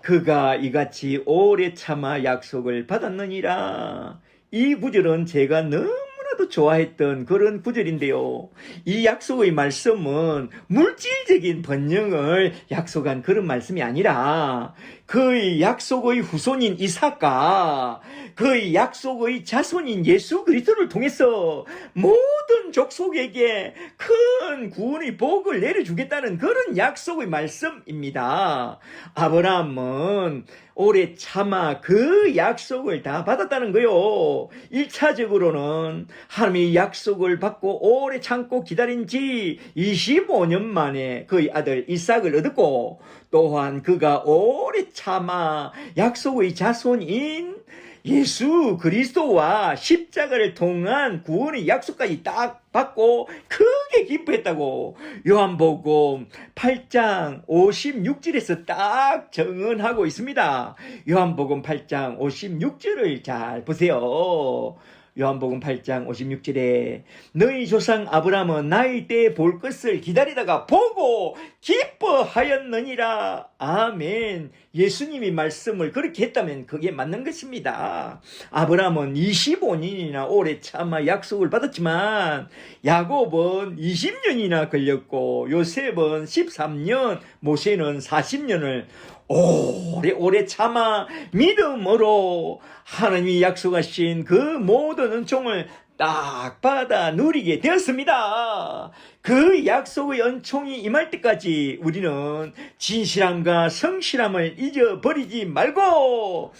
그가 이같이 오래 참아 약속을 받았느니라. 이 구절은 제가 너무나도 좋아했던 그런 구절인데요. 이 약속의 말씀은 물질적인 번영을 약속한 그런 말씀이 아니라 그의 약속의 후손인 이삭과 그의 약속의 자손인 예수 그리스도를 통해서 모든 족속에게 큰 구원의 복을 내려주겠다는 그런 약속의 말씀입니다. 아브라함은 오래 참아 그 약속을 다 받았다는 거요. 1차적으로는 하나님의 약속을 받고 오래 참고 기다린 지 25년 만에 그의 아들 이삭을 얻었고, 또한 그가 오래 참아 약속의 자손인 예수 그리스도와 십자가를 통한 구원의 약속까지 딱 받고 크게 기뻐했다고 요한복음 8장 56절에서 딱 증언하고 있습니다. 요한복음 8장 56절을 잘 보세요. 요한복음 8장 56절에 너희 조상 아브라함은 나의 때에 볼 것을 기다리다가 보고 기뻐하였느니라. 아멘. 예수님이 말씀을 그렇게 했다면 그게 맞는 것입니다. 아브라함은 25년이나 오래 참아 약속을 받았지만 야곱은 20년이나 걸렸고 요셉은 13년, 모세는 40년을 오래 참아 믿음으로 하나님이 약속하신 그 모든 은총을 딱 받아 누리게 되었습니다. 그 약속의 은총이 임할 때까지 우리는 진실함과 성실함을 잊어버리지 말고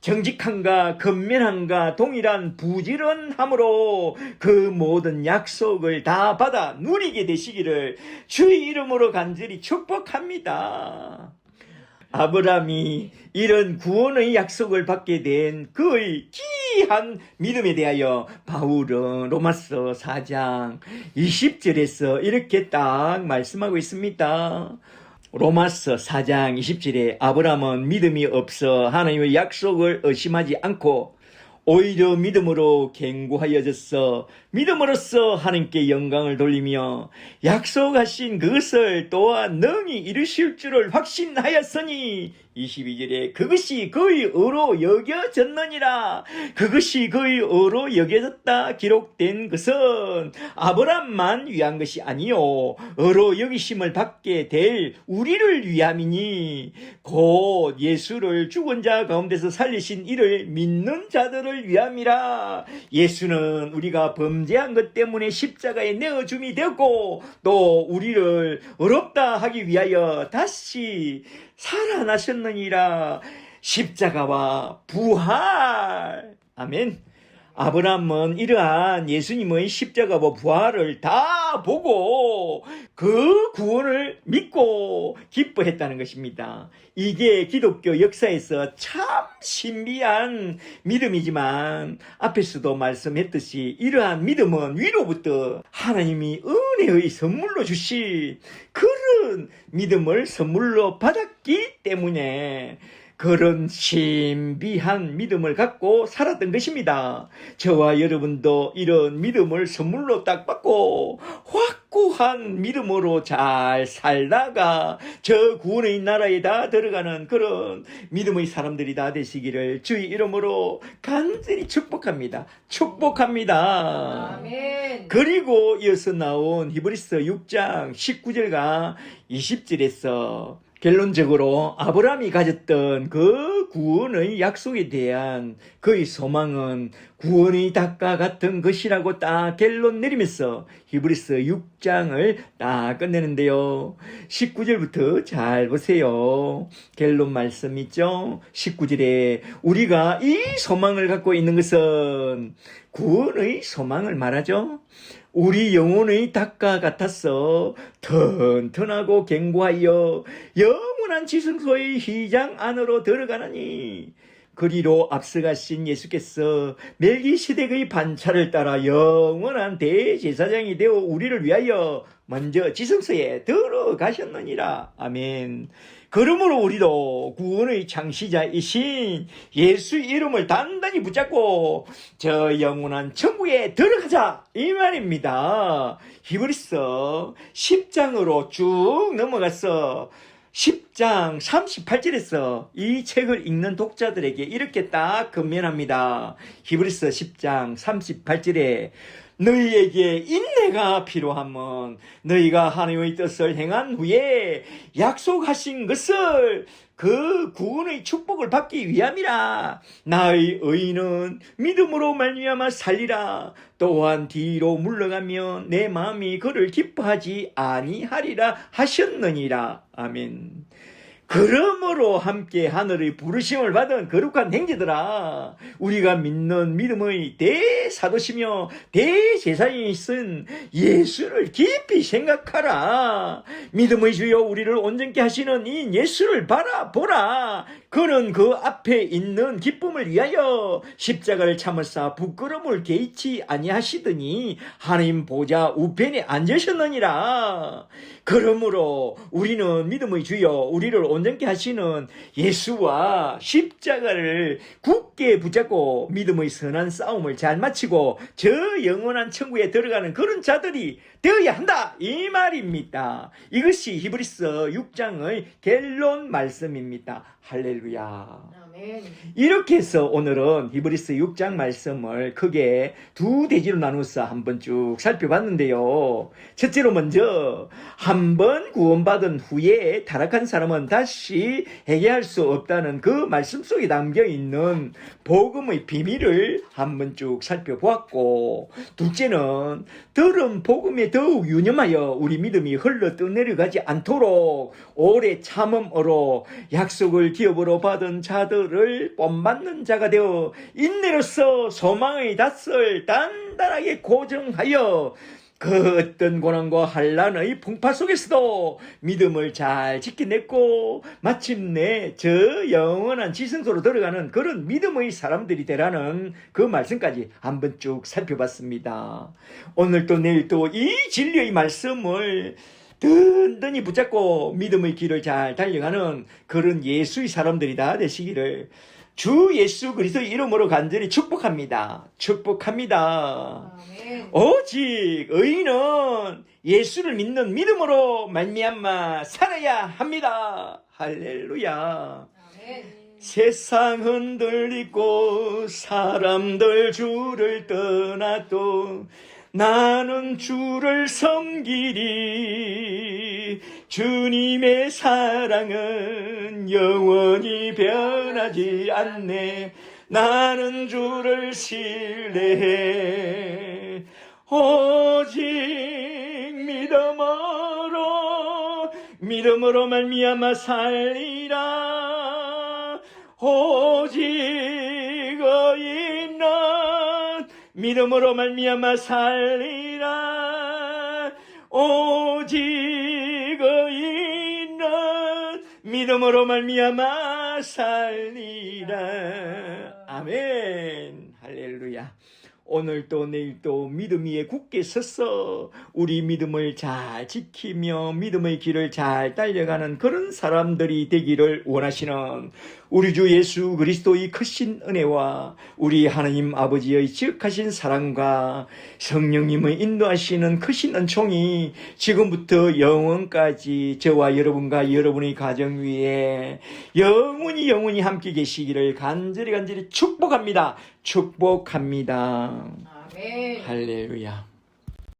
정직함과 근면함과 동일한 부지런함으로 그 모든 약속을 다 받아 누리게 되시기를 주의 이름으로 간절히 축복합니다. 아브라함이 이런 구원의 약속을 받게 된 그의 귀한 믿음에 대하여 바울은 로마서 4장 20절에서 이렇게 딱 말씀하고 있습니다. 로마서 4장 20절에 아브라함은 믿음이 없어 하나님의 약속을 의심하지 않고 오히려 믿음으로 견고하여졌어. 믿음으로써 하나님께 영광을 돌리며 약속하신 그것을 또한 능히 이루실 줄을 확신하였으니 22절에 그것이 그의 의로 여겨졌느니라. 그것이 그의 의로 여겨졌다 기록된 것은 아브라함만 위한 것이 아니요 의로 여기심을 받게 될 우리를 위함이니 곧 예수를 죽은 자 가운데서 살리신 이를 믿는 자들을 위함이라. 예수는 우리가 범죄한 것 때문에 십자가에 내어줌이 되었고 또 우리를 의롭다 하기 위하여 다시 살아나셨느니라. 십자가와 부활. 아멘. 아브라함은 이러한 예수님의 십자가와 부활을 다 보고 그 구원을 믿고 기뻐했다는 것입니다. 이게 기독교 역사에서 참 신비한 믿음이지만 앞에서도 말씀했듯이 이러한 믿음은 위로부터 하나님이 은혜의 선물로 주신 그런 믿음을 선물로 받았기 때문에 그런 신비한 믿음을 갖고 살았던 것입니다. 저와 여러분도 이런 믿음을 선물로 딱 받고 확고한 믿음으로 잘 살다가 저 구원의 나라에 다 들어가는 그런 믿음의 사람들이 다 되시기를 주의 이름으로 간절히 축복합니다. 축복합니다. 아멘. 그리고 이어서 나온 히브리서 6장 19절과 20절에서 결론적으로 아브라함이 가졌던 그 구원의 약속에 대한 그의 소망은 구원의 닭과 같은 것이라고 딱 결론 내리면서 히브리서 6장을 딱 끝내는데요. 19절부터 잘 보세요. 결론 말씀 있죠? 19절에 우리가 이 소망을 갖고 있는 것은 구원의 소망을 말하죠. 우리 영혼의 닭과 같아서 튼튼하고 견고하여 영원한 지성소의 휘장 안으로 들어가나니 그리로 앞서가신 예수께서 멜기시덱의 반차를 따라 영원한 대제사장이 되어 우리를 위하여 먼저 지성소에 들어가셨느니라. 아멘. 그러므로 우리도 구원의 창시자이신 예수 이름을 단단히 붙잡고 저 영원한 천국에 들어가자 이 말입니다. 히브리서 10장으로 쭉 넘어가서 10장 38절에서 이 책을 읽는 독자들에게 이렇게 딱 건면합니다. 히브리서 10장 38절에 너희에게 인내가 필요하면 너희가 하나님의 뜻을 행한 후에 약속하신 것을 그 구원의 축복을 받기 위함이라. 나의 의인은 믿음으로 말미암아 살리라. 또한 뒤로 물러가면 내 마음이 그를 기뻐하지 아니하리라 하셨느니라. 아멘. 그러므로 함께 하늘의 부르심을 받은 거룩한 형제들아, 우리가 믿는 믿음의 대사도시며 대제사장이신 예수를 깊이 생각하라. 믿음의 주여 우리를 온전케 하시는 이 예수를 바라보라. 그는 그 앞에 있는 기쁨을 위하여 십자가를 참으사 부끄러움을 개의치 아니하시더니 하나님 보좌 우편에 앉으셨느니라. 그러므로 우리는 믿음의 주여 우리를 온전케 하시는 예수와 십자가를 굳게 붙잡고 믿음의 선한 싸움을 잘 마치고 저 영원한 천국에 들어가는 그런 자들이 되어야 한다, 이 말입니다. 이것이 히브리서 6장의 결론 말씀입니다. 할렐루야. 아멘. 이렇게 해서 오늘은 히브리서 6장 말씀을 크게 두 대지로 나누어서 한번 쭉 살펴봤는데요. 첫째로 먼저 한번 구원받은 후에 타락한 사람은 다시 회개할 수 없다는 그 말씀 속에 담겨있는 복음의 비밀을 한번 쭉 살펴보았고, 둘째는 들은 복음에 더욱 유념하여 우리 믿음이 흘러 떠내려가지 않도록 오래 참음으로 약속을 기업으로 받은 자들을 본받는 자가 되어 인내로서 소망의 닷을 단단하게 고정하여 그 어떤 고난과 환난의 풍파 속에서도 믿음을 잘 지켜냈고 마침내 저 영원한 지성소로 들어가는 그런 믿음의 사람들이 되라는 그 말씀까지 한번 쭉 살펴봤습니다. 오늘 또 내일 또 이 진리의 말씀을 든든히 붙잡고 믿음의 길을 잘 달려가는 그런 예수의 사람들이 다 되시기를 주 예수 그리스도의 이름으로 간절히 축복합니다. 축복합니다. 아멘. 오직 의인은 예수를 믿는 믿음으로 말미암아 살아야 합니다. 할렐루야. 아멘. 세상 흔들리고 사람들 주를 떠나도 나는 주를 섬기리. 주님의 사랑은 영원히 변하지 않네. 나는 주를 신뢰해. 오직 믿음으로 말미암아 살리라. 오직 의인은 믿음으로 말미암아 살리라. 오직 의인은 믿음으로 말미암아 살리라. 아멘. 할렐루야. 오늘도 내일도 믿음 위에 굳게 서서 우리 믿음을 잘 지키며 믿음의 길을 잘 달려가는 그런 사람들이 되기를 원하시는 우리 주 예수 그리스도의 크신 은혜와 우리 하나님 아버지의 지극하신 사랑과 성령님의 인도하시는 크신 은총이 지금부터 영원까지 저와 여러분과 여러분의 가정 위에 영원히 함께 계시기를 간절히 축복합니다. 축복합니다. 아멘. 할렐루야.